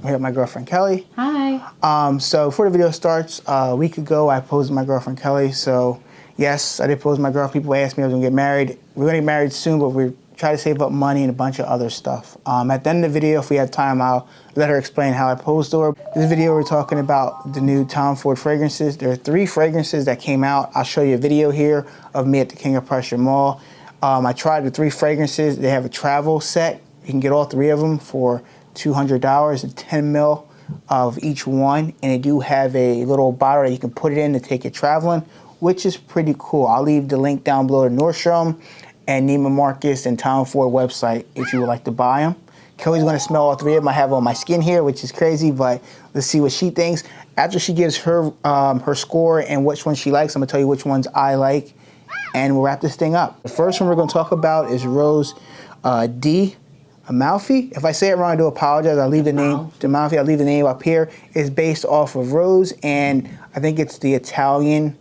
I'm here with my girlfriend Kelly. Hi. So before the video starts, a week ago I proposed to my girlfriend Kelly. So yes, I did propose to my girl. People asked me if I was gonna get married. We're gonna get married soon, but we're trying to save up money and a bunch of other stuff. At the end of the video, if we have time, I'll let her explain how I proposed to her. This video we're talking about the new Tom Ford fragrances. There are 3 fragrances that came out. I'll show you a video here of me at the King of Prussia Mall. I tried the 3 fragrances. They have a travel set. You can get all 3 of them for $200 and 10 mil of each one. And they do have a little bottle that you can put it in to take it traveling, which is pretty cool. I'll leave the link down below to Nordstrom and Neiman Marcus and Tom Ford website if you would like to buy them. Kelly's gonna smell all 3 of them. I have on my skin here, which is crazy, but let's see what she thinks. After she gives her her score and which one she likes, I'm gonna tell you which ones I like, and we'll wrap this thing up. The first one we're gonna talk about is Rose D. Amalfi. If I say it wrong, I do apologize. I'll leave the name, Amalfi, I'll leave the name up here. It's based off of Rose, and I think it's the Italian,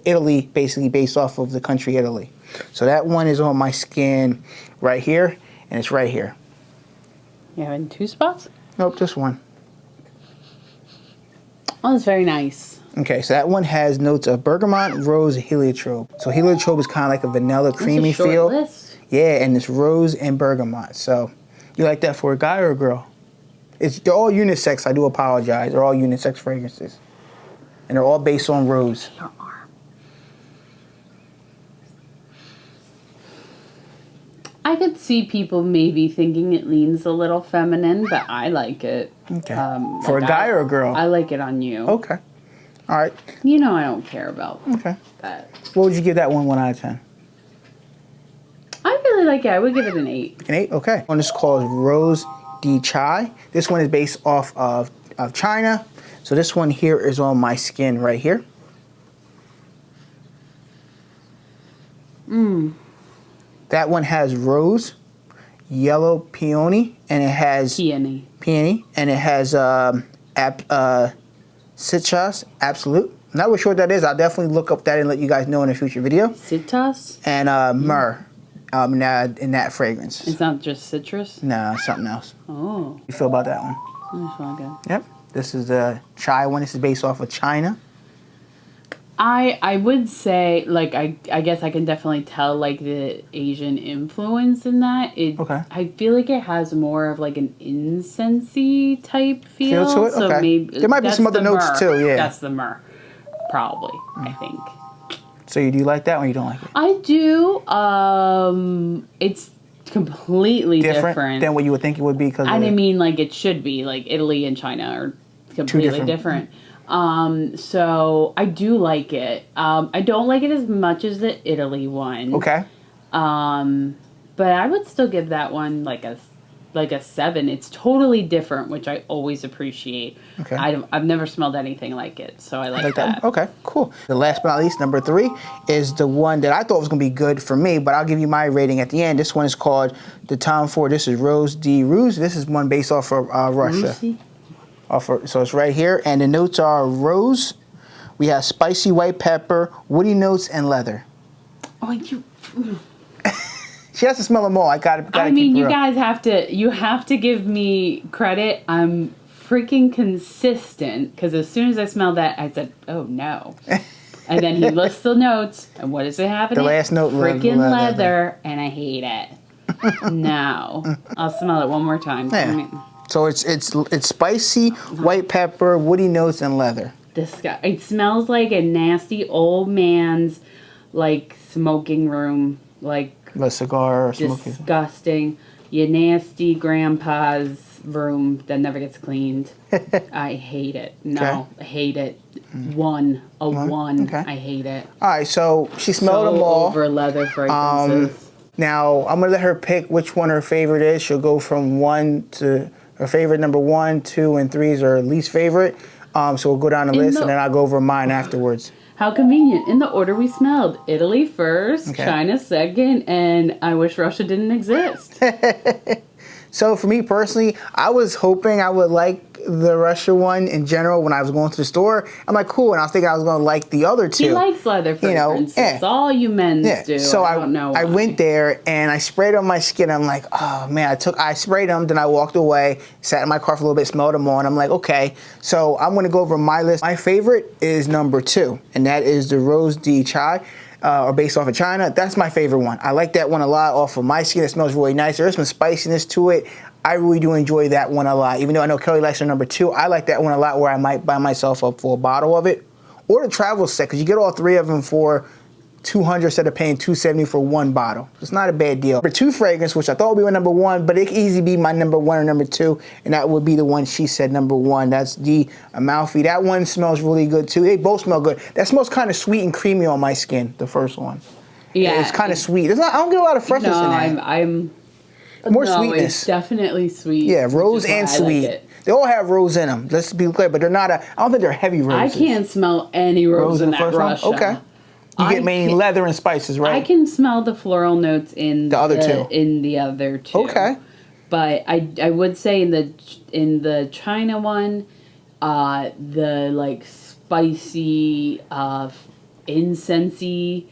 Italy, basically based off of the country Italy. So that one is on my skin right here, and it's right here. You have it in 2 spots? Nope, just one. Oh, that's very nice. Okay, so that one has notes of bergamot, rose, heliotrope. So heliotrope is kind of like a vanilla, creamy that's a short feel. List. Yeah, and it's rose and bergamot. So you like that for a guy or a girl? They're all unisex. I do apologize. They're all unisex fragrances, and they're all based on rose. Your arm. I could see people maybe thinking it leans a little feminine, but I like it. Okay. For a guy or a girl? I like it on you. Okay. All right. You know I don't care about that. that. What would you give that one out of 10? I really like it. I would give it an 8. An 8? Okay. One is called Rose D Chai. This one is based off of China. So this one here is on my skin right here. That one has rose, yellow peony, and it has peony, and it has citrus absolute. I'm not really sure what that is. I'll definitely look up that and let you guys know in a future video. Citrus? And myrrh in that fragrance. It's not just citrus? No, it's something else. Oh. How you feel about that one? That's really good. Yep. This is the chai one. This is based off of China. I would say, like, I guess I can definitely tell, like, the Asian influence in that. Okay. I feel like it has more of, like, an incense-y type feel. To it? So okay. maybe There might be some other notes, too, yeah. That's the myrrh, probably, I think. So you do like that one or you don't like it? I do. It's completely different than what you would think it would be. I mean, like, it should be. Like, Italy and China are completely different. So I do like it. I don't like it as much as the Italy one. Okay. But I would still give that one like a 7. It's totally different, which I always appreciate. Okay. I've never smelled anything like it, so I like that. Okay, cool. The last but not least, number 3, is the one that I thought was going to be good for me, but I'll give you my rating at the end. This one is called the Tom Ford. This is Rose D Rouge. This is one based off of Russia. Russie? So it's right here, and the notes are rose. We have spicy white pepper, woody notes, and leather. Oh, you. She has to smell them all. I mean, you guys have to give me credit. I'm freaking consistent, because as soon as I smelled that, I said, "Oh no!" And then he lists the notes, and what does it have in it? The last note, freaking leather, and I hate it. No, I'll smell it one more time. Yeah. So it's spicy, white pepper, woody notes, and leather. It smells like a nasty old man's, like, smoking room, like a cigar or smoking. Disgusting. Your nasty grandpa's room that never gets cleaned. I hate it. No, okay. I hate it. 1. Okay. I hate it. All right, so she smelled them all. Over leather fragrances. Now I'm gonna let her pick which one her favorite is. She'll go from 1 to her favorite. Number 1, 2, and 3 is her least favorite. So we'll go down the list, and then I'll go over mine afterwards. How convenient. In the order we smelled. Italy first, okay. China second, and I wish Russia didn't exist. So for me personally, I was hoping I would like the Russia one in general when I was going to the store. I'm like, cool, and I was thinking I was going to like the other two. He likes leather fragrances. Yeah. All you men do. So I don't know why. I went there and I sprayed on my skin. I'm like, oh man, I sprayed them, then I walked away, sat in my car for a little bit, smelled them on. I'm like, okay. So I'm gonna go over my list. My favorite is number 2, and that is the Rose de Chai. Or based off of China. That's my favorite one. I like that one a lot off of my skin. It smells really nice. There is some spiciness to it. I really do enjoy that one a lot. Even though I know Kelly likes her number 2, I like that one a lot where I might buy myself up for a bottle of it. Or the travel set, because you get all 3 of them for $200 instead of paying $270 for one bottle. It's not a bad deal. Number 2 fragrance, which I thought would be my number 1, but it could easily be my number 1 or number 2, and that would be the one she said number 1. That's the Amalfi. That one smells really good too. They both smell good. That smells kind of sweet and creamy on my skin, the first one. Yeah. It's kind of sweet. It's not, I don't get a lot of freshness in that. I'm more sweetness. It's definitely sweet. Yeah, rose and sweet. Like they all have rose in them. Let's be clear, but they're not I don't think they're heavy roses. I can't smell any rose in the that first Russia. one? Okay. You get mainly leather and spices, right? I can smell the floral notes in the other two. In the other 2. Okay. But I would say in the China one, the like spicy, incensey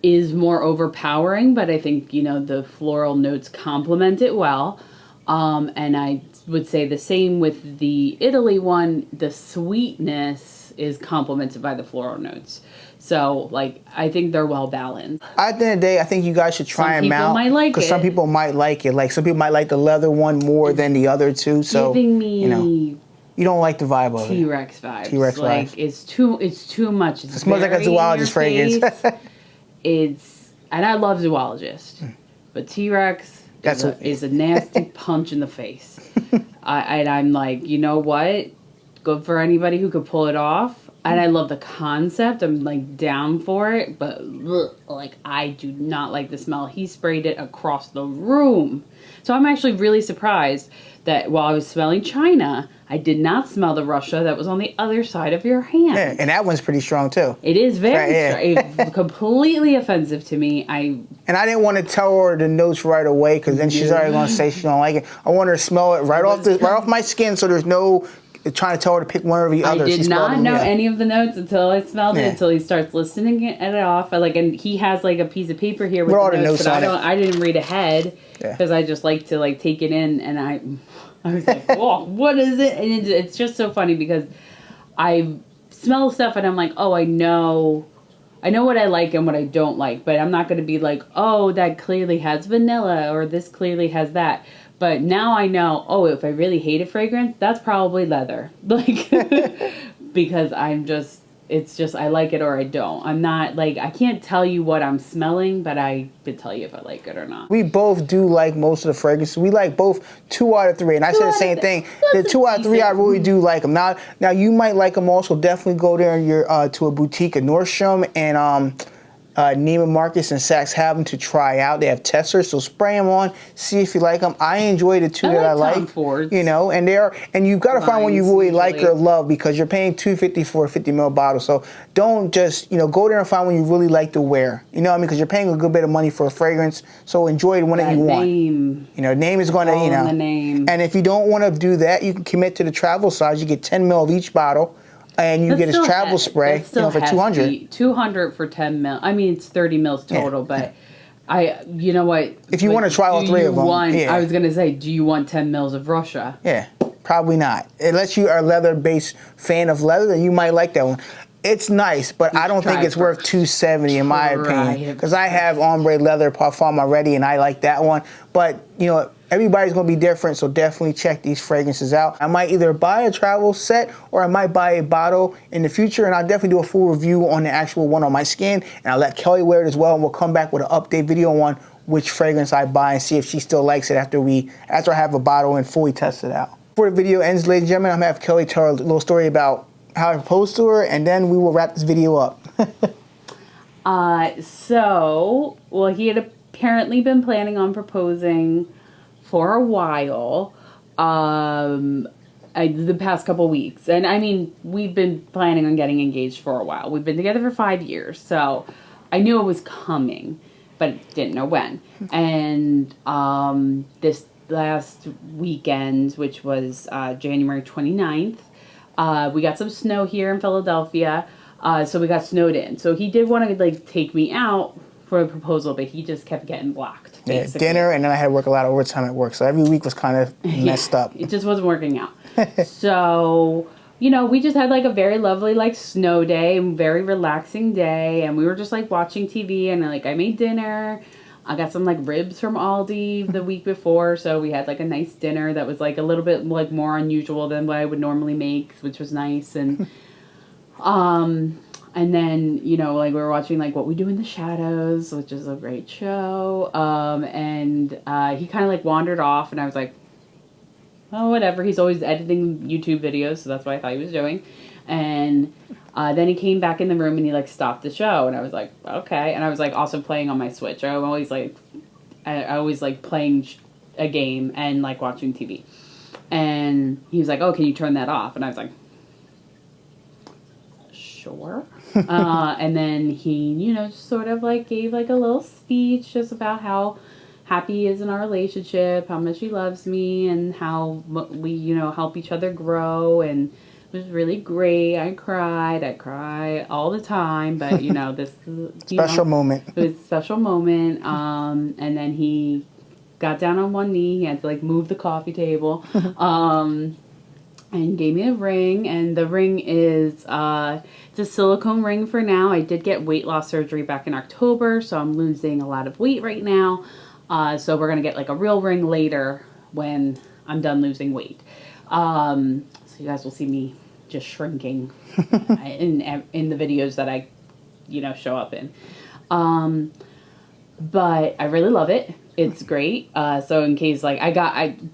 is more overpowering. But I think the floral notes complement it well. And I would say the same with the Italy one. The sweetness is complemented by the floral notes. So, like, I think they're well balanced. At the end of the day, I think you guys should try them out. Some people might like it. Because some people might like it. Like, some people might like the leather one more than the other two. So, giving me you don't like the vibe of it. T-Rex vibes. T-Rex like, vibes. It's too much. It smells like a zoologist fragrance. And I love zoologist. But T-Rex is a nasty punch in the face. And I'm like, you know what? Good for anybody who could pull it off. And I love the concept. I'm like down for it, but like I do not like the smell. He sprayed it across the room. So I'm actually really surprised that while I was smelling China, I did not smell the Russia that was on the other side of your hand. Yeah, and that one's pretty strong too. It is very strong. It's completely offensive to me. And I didn't want to tell her the notes right away because then she's already going to say she don't like it. I want her to smell it right off my skin, so there's no trying to tell her to pick one or the other. I did not know any of the notes until I smelled it, until he starts listening it off. And he has like a piece of paper here with the notes, but I didn't read ahead because I just like to like take it in, and I was like, whoa, what is it? And it's just so funny because I smell stuff and I'm like, oh, I know what I like and what I don't like, but I'm not going to be like, oh, that clearly has vanilla or this clearly has that. But now I know, oh, if I really hate a fragrance, that's probably leather. Like, because it's just, I like it or I don't. I'm not, like, I can't tell you what I'm smelling, but I could tell you if I like it or not. We both do like most of the fragrances. We like both 2 out of 3. And I said the same thing. The 2 out of 3, I really do like them. Now you might like them also. Definitely go there to a boutique at Nordstrom and Neiman Marcus and Saks have them to try out. They have testers, so spray them on, see if you like them. I enjoy the 2 that I like. Tom Ford's. And you've got to find one you really like or love because you're paying $250 for a 50 ml bottle. So don't just go there and find one you really like to wear. You know what I mean? Because you're paying a good bit of money for a fragrance. So enjoy the one that you want. Name is going to the name. And if you don't want to do that, you can commit to the travel size. You get 10 ml of each bottle. And you get his travel spray for $200. $200 for 10 mil. I mean, it's 30 mils total, but you know what? If you want to try all 3 of them. I was going to say, do you want 10 mils of Russia? Yeah, probably not. Unless you are a leather-based fan of leather, then you might like that one. It's nice, but I don't think it's worth $270 in my opinion. Because I have ombre leather parfum already, and I like that one. But, everybody's going to be different, so definitely check these fragrances out. I might either buy a travel set or I might buy a bottle in the future, and I'll definitely do a full review on the actual one on my skin, and I'll let Kelly wear it as well, and we'll come back with an update video on which fragrance I buy and see if she still likes it after I have a bottle and fully test it out. Before the video ends, ladies and gentlemen, I'm going to have Kelly tell a little story about how I proposed to her, and then we will wrap this video up. He had apparently been planning on proposing for a while, the past couple weeks. And I mean, we've been planning on getting engaged for a while. We've been together for 5 years, so I knew it was coming, but didn't know when. And this last weekend, which was January 29th. We got some snow here in Philadelphia, so we got snowed in. So he did want to like take me out for a proposal, but he just kept getting blocked. Yeah, dinner, and then I had to work a lot of overtime at work, so every week was kind of messed up. It just wasn't working out. So, you know, we just had like a very lovely like snow day, very relaxing day, and we were just like watching TV, and like I made dinner. I got some like ribs from Aldi the week before, so we had like a nice dinner that was like a little bit like more unusual than what I would normally make, which was nice. And then, you know, like we were watching like What We Do in the Shadows, which is a great show. And he kind of like wandered off, and I was like, oh, whatever. He's always editing YouTube videos, so that's what I thought he was doing. And then he came back in the room and he like stopped the show, and I was like, okay. And I was like also playing on my Switch. I always like playing a game and like watching TV. And he was like, oh, can you turn that off? And I was like, sure. And then he, you know, just sort of like gave like a little speech just about how happy he is in our relationship, how much he loves me, and how we, you know, help each other grow. And it was really great. I cry all the time, but you know, this is Special moment. It was a special moment. And then he got down on one knee. He had to like move the coffee table. And gave me a ring, and the ring is it's a silicone ring for now. I did get weight loss surgery back in October, so I'm losing a lot of weight right now. So we're gonna get like a real ring later when I'm done losing weight. So you guys will see me just shrinking in the videos that I, you know, show up in. But I really love it. It's great. So in case like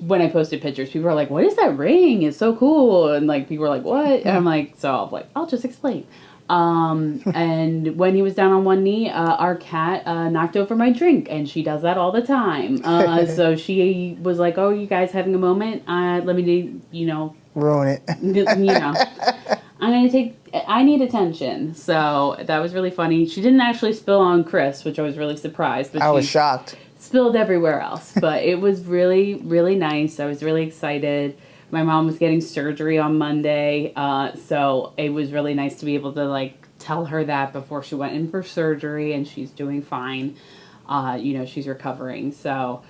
when I posted pictures, people are like, "What is that ring? It's so cool!" And like people are like, "What?" And I'm like, I'll just explain. And when he was down on one knee, our cat knocked over my drink, and she does that all the time. So she was like, "Oh, you guys having a moment? Let me do, you know, ruin it." You know, I need attention. So that was really funny. She didn't actually spill on Chris, which I was really surprised. But I was shocked. Spilled everywhere else, but it was really, really nice. I was really excited. My mom was getting surgery on Monday, so it was really nice to be able to like tell her that before she went in for surgery, and she's doing fine. You know, she's recovering. So,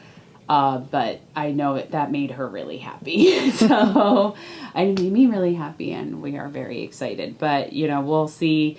but I know that made her really happy. So it made me really happy, and we are very excited. But you know, we'll see.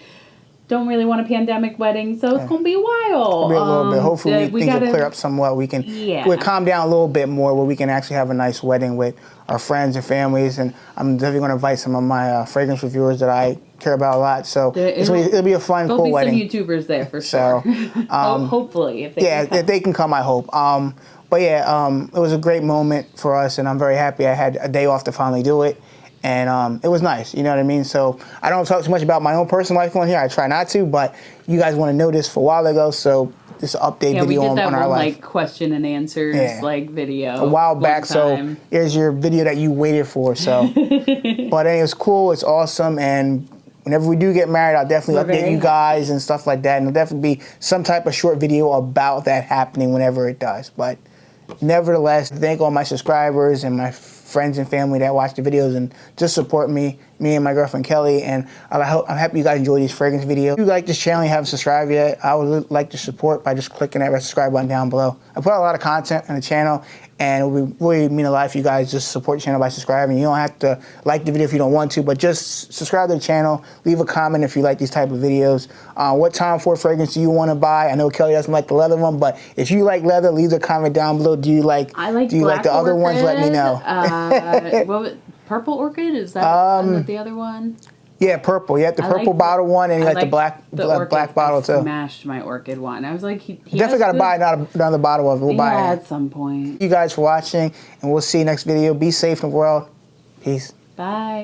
Don't really want a pandemic wedding, so it's gonna be a while. Maybe a little bit. Hopefully things will clear up somewhat. We'll calm down a little bit more, where we can actually have a nice wedding with our friends and families. And I'm definitely going to invite some of my fragrance reviewers that I care about a lot. So it'll be a fun, cool wedding. There'll be some YouTubers there for sure. So hopefully, if they can come. If they can come, I hope. But yeah, it was a great moment for us, and I'm very happy I had a day off to finally do it. And it was nice, you know what I mean? So I don't talk too much about my own personal life on here. I try not to, but you guys want to know this for a while ago, so this update video on our life. Yeah, we did that one, like, question and answers, like, video. A while back, so here's your video that you waited for, so. But anyway, it's cool, it's awesome, and whenever we do get married, I'll definitely update you guys and stuff like that, and there'll definitely be some type of short video about that happening whenever it does. But nevertheless, thank all my subscribers and my friends and family that watch the videos and just support me and my girlfriend Kelly. And I'm happy you guys enjoy these fragrance videos. If you like this channel and you haven't subscribed yet, I would like to support by just clicking that red subscribe button down below. I put a lot of content on the channel, and it would really mean a lot if you guys just support the channel by subscribing. You don't have to like the video if you don't want to, but just subscribe to the channel. Leave a comment if you like these type of videos. What Tom Ford fragrance do you want to buy? I know Kelly doesn't like the leather one, but if you like leather, leave a comment down below. Do you like the other ones? Let me know. Purple Orchid? Is that the other one? Yeah, purple. You have the purple bottle one, and you like the black bottle too. I smashed my orchid one. I was like, he definitely got to buy another bottle of it. We'll buy it at some point. Thank you guys for watching, and we'll see you next video. Be safe in the world. Peace. Bye.